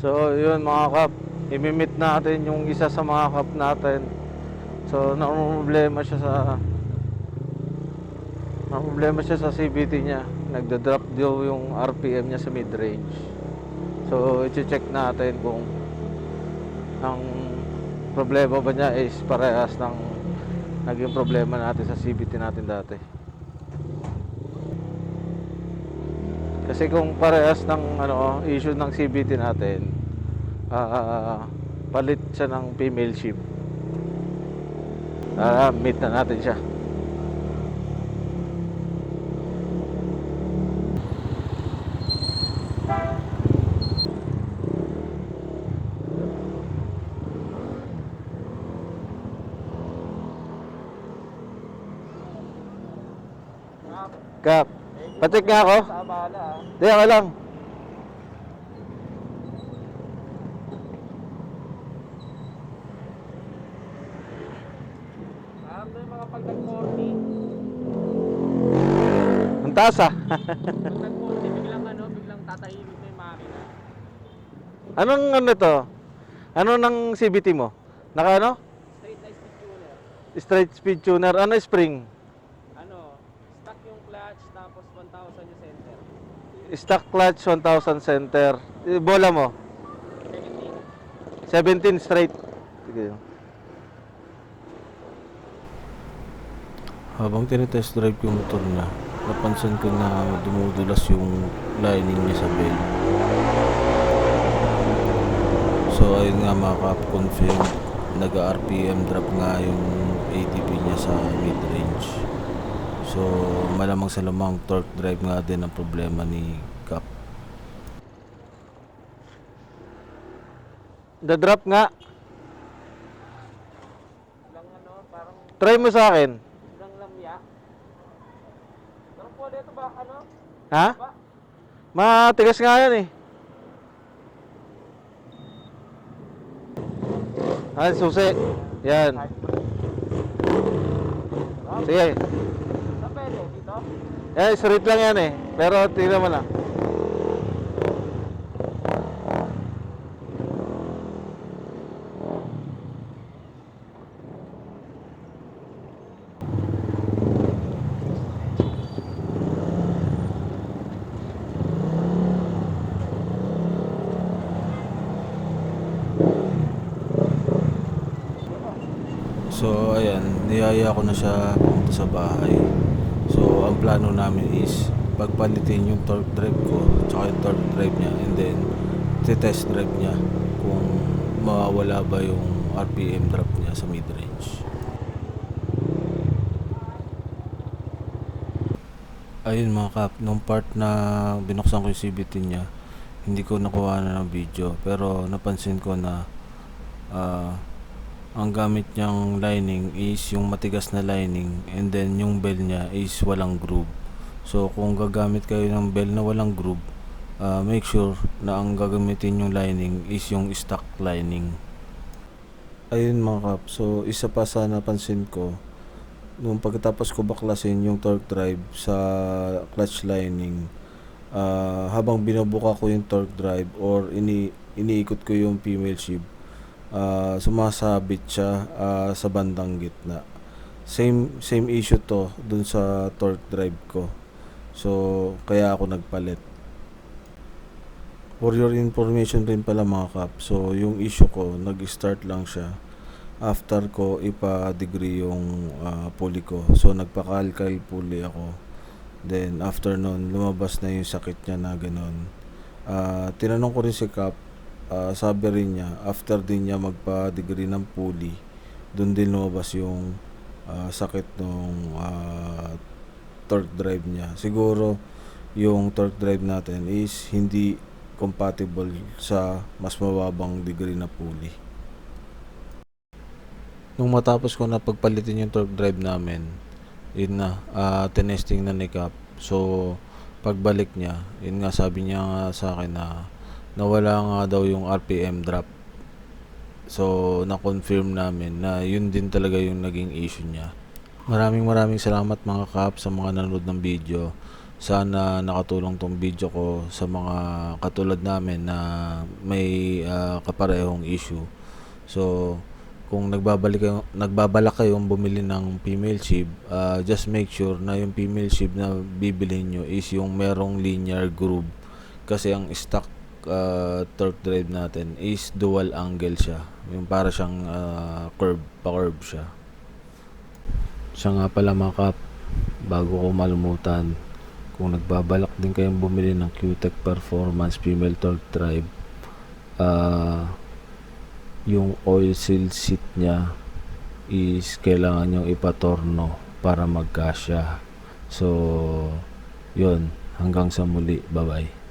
So yun mga kap, imimit natin yung isa sa mga kap natin. So problema siya sa CVT niya. Nagda-drop daw yung RPM niya sa mid-range. So i-check natin kung ang problema ba niya is parehas ng naging problema natin sa CVT natin dati. Kasi kung parehas ng issue ng CVT natin, palit siya ng female ship. Meet na natin siya. Kap, pacheck nga ako. Sa abala Di, ako lang. May mga pag nag-40. Ang taas ah. Pag nag-40, biglang tatahimik na yung makina. Anong ano to? Ano ng CVT mo? Naka ano? Straight na speed tuner. Straight speed tuner. Ano spring? Stock yung clutch, tapos 1,000 yung center. Stock clutch 1,000 center. Bola mo? 17 straight. Sige. Habang tinetest drive yung motor niya, napansin ko na dumudulas yung lining niya sa bell. So ayun nga mga kap-confirm, nag-RPM drop nga yung ADB niya sa mid-range. So malamang sa lamang torque drive nga din ang problema ni Kap. The-drop nga. Parang Try mo sa akin. biglang lamya. Pero po, dito ba, Ha? Matigas nga yan eh. Susi. Yan. Sige. Sa pwede, dito? Straight lang yan eh. Pero tingnan mo lang. So ayan, niyaya ko na siya pumunta sa bahay. So ang plano namin is pagpalitin yung torque drive ko tsaka yung torque drive niya, and then test drive niya kung mawawala ba yung RPM drop niya sa mid-range. Ayun mga kap, nung part na binuksan ko yung CVT niya, hindi ko nakuha na ng video, pero napansin ko na ang gamit niyang lining is yung matigas na lining, and then yung bell niya is walang groove. So kung gagamit kayo ng bell na walang groove, make sure na ang gagamitin yung lining is yung stock lining. Ayun mga kap, so isa pa sa napansin ko, nung pagkatapos ko baklasin yung torque drive sa clutch lining, habang binubuka ko yung torque drive or iniikot ko yung female shift, sumasabit siya sa bandang gitna. Same issue to dun sa torque drive ko. So kaya ako nagpalit. For your information rin pala mga kap, so yung issue ko, nag-start lang siya after ko ipa-degree yung pulley ko. So nagpa-calcal pulley ako. Then after nun, lumabas na yung sakit niya na ganun. Tinanong ko rin si Kap, sabi rin niya, after din niya magpa-degree ng pulley, dun din lumabas yung sakit ng torque drive niya. Siguro yung torque drive natin is hindi compatible sa mas mababang degree na pulley. Nung matapos ko na pagpalitin yung torque drive namin, yun na, tinesting na ni Kap. So pagbalik niya, yun nga, sabi niya nga sa akin na nawala nga daw yung RPM drop. So na-confirm namin na yun din talaga yung naging issue niya. Maraming salamat mga kap sa mga nanonood ng video. sana nakatulong tong video ko sa mga katulad namin na may kaparehong issue. So kung nagbabalak kayong bumili ng female sheave, just make sure na yung female sheave na bibilhin nyo is yung merong linear groove, kasi ang stock torque drive natin is dual angle siya, yung para siyang pa-curve siya. Siya nga pala mga kap, bago ko malumutan, kung nagbabalak din kayong bumili ng QTech Performance female torque drive, yung oil seal seat nya is kailangan nyo ipatorno para magkasya. So yun, hanggang sa muli, bye bye.